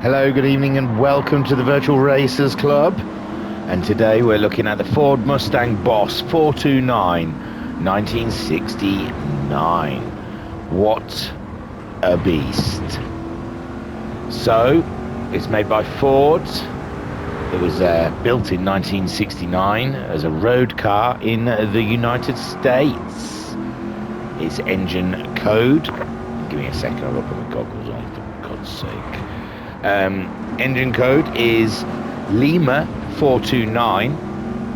Hello, good evening, and welcome to the Virtual Racers Club. And today we're looking at the Ford Mustang Boss 429 1969. What a beast. So, it's made by Ford. It was built in 1969 as a road car in the United States. Its engine code, give me a second, I'll put my goggles on for God's sake. Engine code is Lima 429.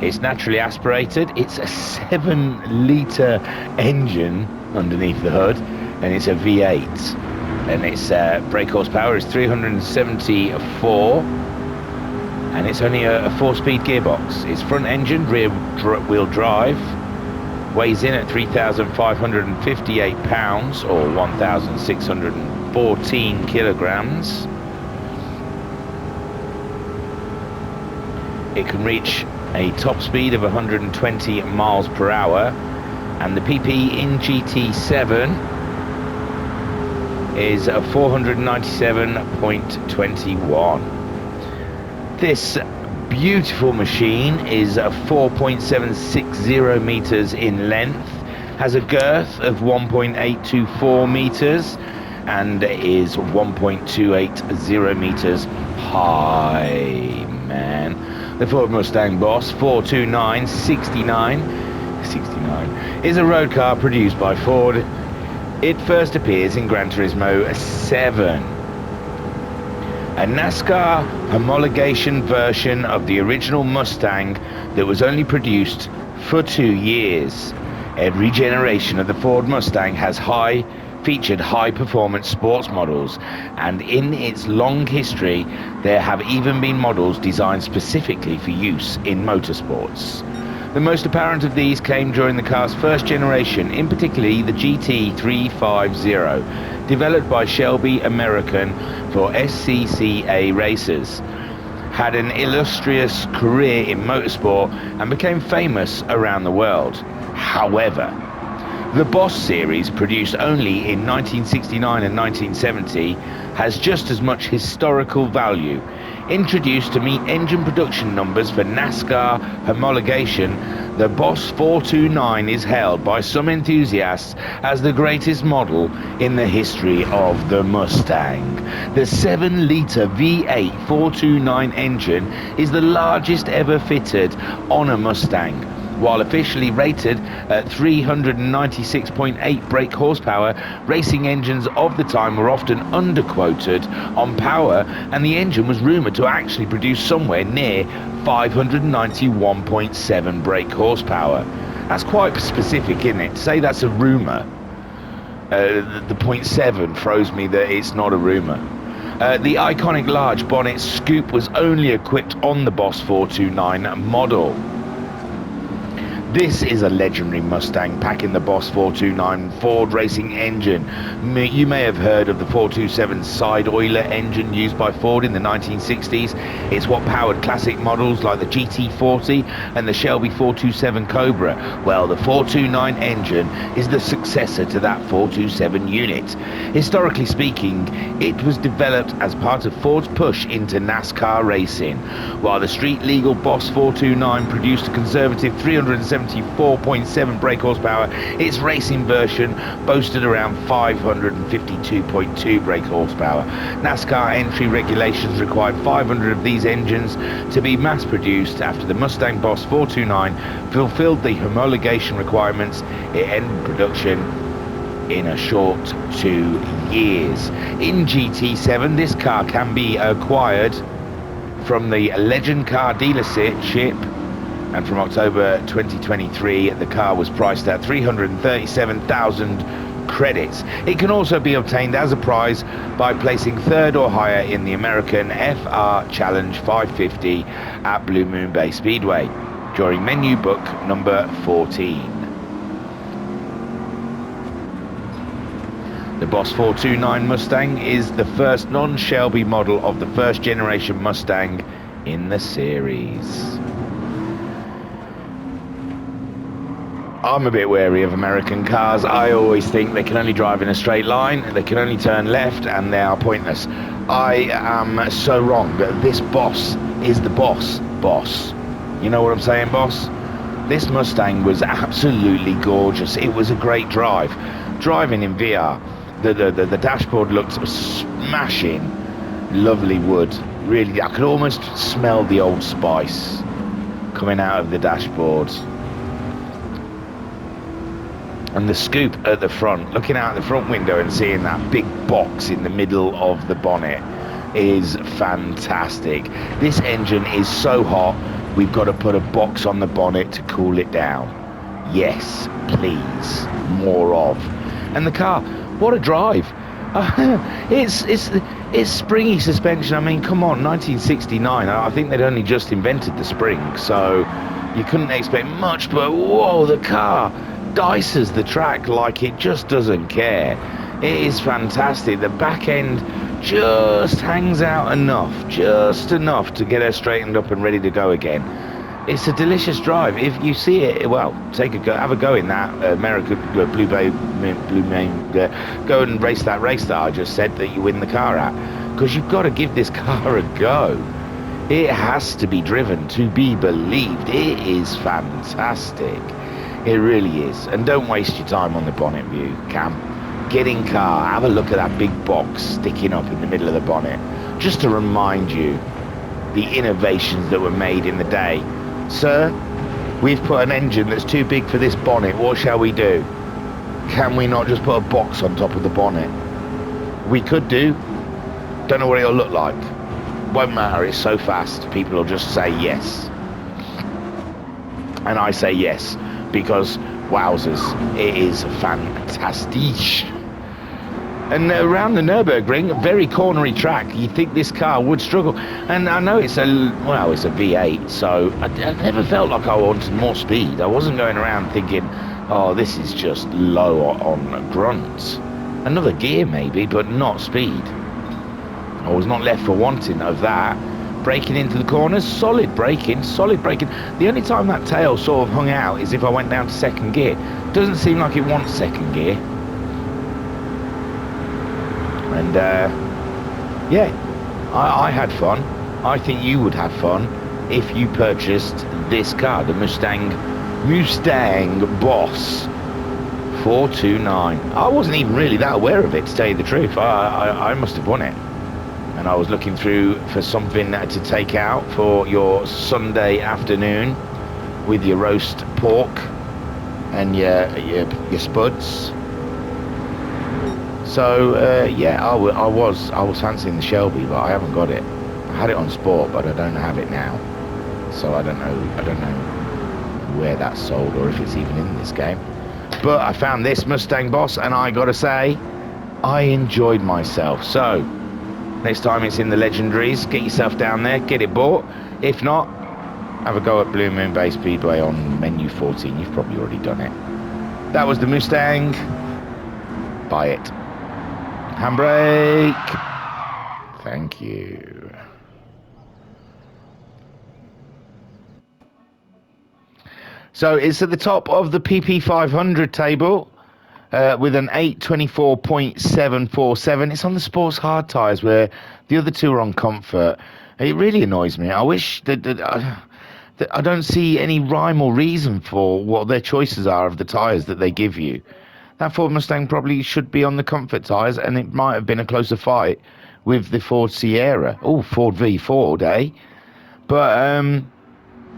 It's naturally aspirated. It's a 7-litre engine underneath the hood, and it's a V8. And its brake horsepower is 374, and it's only a 4-speed gearbox. It's front engine, rear wheel drive. Weighs in at 3,558 pounds or 1,614 kilograms. It can reach a top speed of 120 miles per hour, and the PP in GT7 is 497.21. This beautiful machine is 4.760 meters in length, has a girth of 1.824 meters, and is 1.280 meters high. Man, the Ford Mustang Boss 429 69 is a road car produced by Ford. It first appears in Gran Turismo 7, a NASCAR homologation version of the original Mustang that was only produced for 2 years. Every generation of the Ford Mustang has featured high-performance sports models, and in its long history there have even been models designed specifically for use in motorsports. The most apparent of these came during the car's first generation, in particular the GT350, developed by Shelby American for SCCA racers. Had an illustrious career in motorsport and became famous around the world. However, the Boss series, produced only in 1969 and 1970, has just as much historical value. Introduced to meet engine production numbers for NASCAR homologation, the Boss 429 is held by some enthusiasts as the greatest model in the history of the Mustang. The 7-litre V8 429 engine is the largest ever fitted on a Mustang. While officially rated at 396.8 brake horsepower, racing engines of the time were often underquoted on power, and the engine was rumoured to actually produce somewhere near 591.7 brake horsepower. That's quite specific, isn't it? To say that's a rumour. The 0.7 throws me that it's not a rumour. The iconic large bonnet scoop was only equipped on the Boss 429 model. This is a legendary Mustang packing the Boss 429 Ford racing engine. You may have heard of the 427 side oiler engine used by Ford in the 1960s. It's what powered classic models like the GT40 and the Shelby 427 Cobra. Well, the 429 engine is the successor to that 427 unit. Historically speaking, it was developed as part of Ford's push into NASCAR racing. While the street-legal Boss 429 produced a conservative 374.7 brake horsepower, its racing version boasted around 552.2 brake horsepower. NASCAR entry regulations required 500 of these engines to be mass-produced. After the Mustang Boss 429 fulfilled the homologation requirements, it ended production in a short 2 years. In GT7, this car can be acquired from the Legend Car dealership, and from October 2023 the car was priced at 337,000 credits. It can also be obtained as a prize by placing third or higher in the American FR Challenge 550 at Blue Moon Bay Speedway during menu book number 14. The Boss 429 Mustang is the first non-Shelby model of the first generation Mustang in the series. I'm a bit wary of American cars. I always think they can only drive in a straight line, they can only turn left, and they are pointless. I am so wrong. This boss is the boss. You know what I'm saying, boss? This Mustang was absolutely gorgeous. It was a great drive. Driving in VR, the dashboard looked smashing. Lovely wood. Really, I could almost smell the Old Spice coming out of the dashboard. And the scoop at the front, looking out the front window and seeing that big box in the middle of the bonnet is fantastic. This engine is so hot, we've got to put a box on the bonnet to cool it down. Yes, please, more of. And the car, what a drive. It's springy suspension. I mean, come on, 1969. I think they'd only just invented the spring, so you couldn't expect much, but whoa, the car dices the track like it just doesn't care. It is fantastic. The back end just hangs out enough, just enough to get her straightened up and ready to go again. It's a delicious drive. If you see it, well, take a go, have a go in that American Blue Main, go and race that race that I just said that you win the car at, because you've got to give this car a go. It has to be driven to be believed. It is fantastic. It really is. And don't waste your time on the bonnet view, Cam. Get in car, have a look at that big box sticking up in the middle of the bonnet, just to remind you the innovations that were made in the day. Sir, we've put an engine that's too big for this bonnet. What shall we do? Can we not just put a box on top of the bonnet? We could do. Don't know what it'll look like. Won't matter, it's so fast. People will just say yes. And I say yes, because wowzers, it is fantastic. And around the Nürburgring, a very cornery track, you'd think this car would struggle. And I know it's a V8, so I never felt like I wanted more speed. I wasn't going around thinking, oh, this is just low on grunt. Another gear maybe, but not speed. I was not left for wanting of that. Braking into the corners, solid braking. The only time that tail sort of hung out is if I went down to second gear. Doesn't seem like it wants second gear. And yeah, I had fun. I think you would have fun if you purchased this car, the Mustang Boss 429. I wasn't even really that aware of it, to tell you the truth. I must have won it. And I was looking through for something to take out for your Sunday afternoon with your roast pork and your spuds. So yeah, I was fancying the Shelby, but I haven't got it. I had it on sport, but I don't have it now. So I don't know where that's sold or if it's even in this game. But I found this Mustang Boss, and I gotta say, I enjoyed myself. So next time it's in the legendaries, get yourself down there, get it bought. If not, have a go at Blue Moon Bay Speedway on menu 14. You've probably already done it. That was the Mustang. Buy it. Handbrake. Thank you. So it's at the top of the PP500 table with an 824.747. It's on the sports hard tyres, where the other two are on comfort. It really annoys me. I wish that I don't see any rhyme or reason for what their choices are of the tyres that they give you. That Ford Mustang probably should be on the comfort tyres, and it might have been a closer fight with the Ford Sierra. Oh, Ford V Ford, eh? But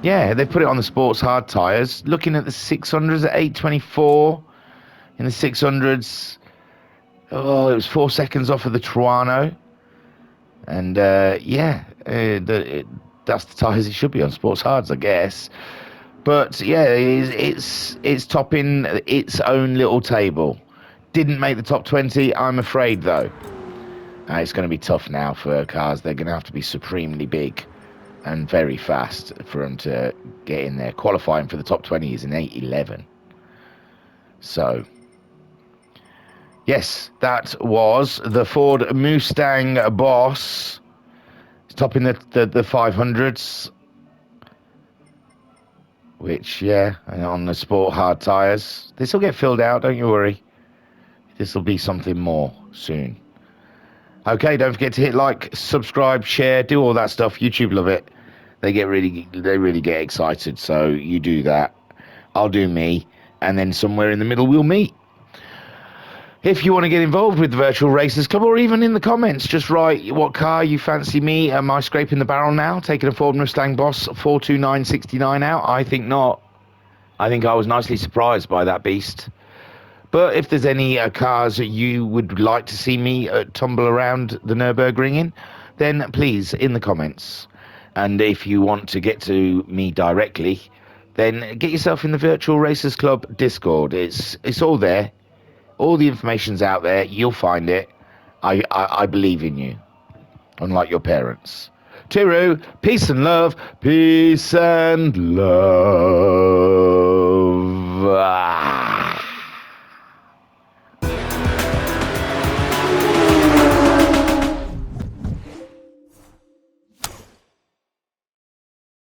yeah, they put it on the sports hard tyres. Looking at the 600s at 824. In the 600s, oh, it was 4 seconds off of the Tuono. And yeah, that's the tyres it should be on, sports hards, I guess. But yeah, it's topping its own little table. Didn't make the top 20, I'm afraid, though. It's going to be tough now for cars. They're going to have to be supremely big and very fast for them to get in there. Qualifying for the top 20 is an 8:11. So yes, that was the Ford Mustang Boss. It's topping the 500s. which, yeah, on the sport hard tyres. This will get filled out, don't you worry. This will be something more soon. Okay, don't forget to hit like, subscribe, share, do all that stuff. YouTube love it. They really get excited, so you do that. I'll do me, and then somewhere in the middle we'll meet. If you want to get involved with the Virtual Racers Club, or even in the comments, just write what car you fancy me. Am I scraping the barrel now, taking a Ford Mustang Boss 42969 out? I think not. I think I was nicely surprised by that beast. But if there's any cars that you would like to see me tumble around the Nürburgring in, then please, in the comments. And if you want to get to me directly, then get yourself in the Virtual Racers Club Discord. It's all there. All the information's out there. You'll find it. I believe in you, unlike your parents. Tiru, peace and love. Peace and love.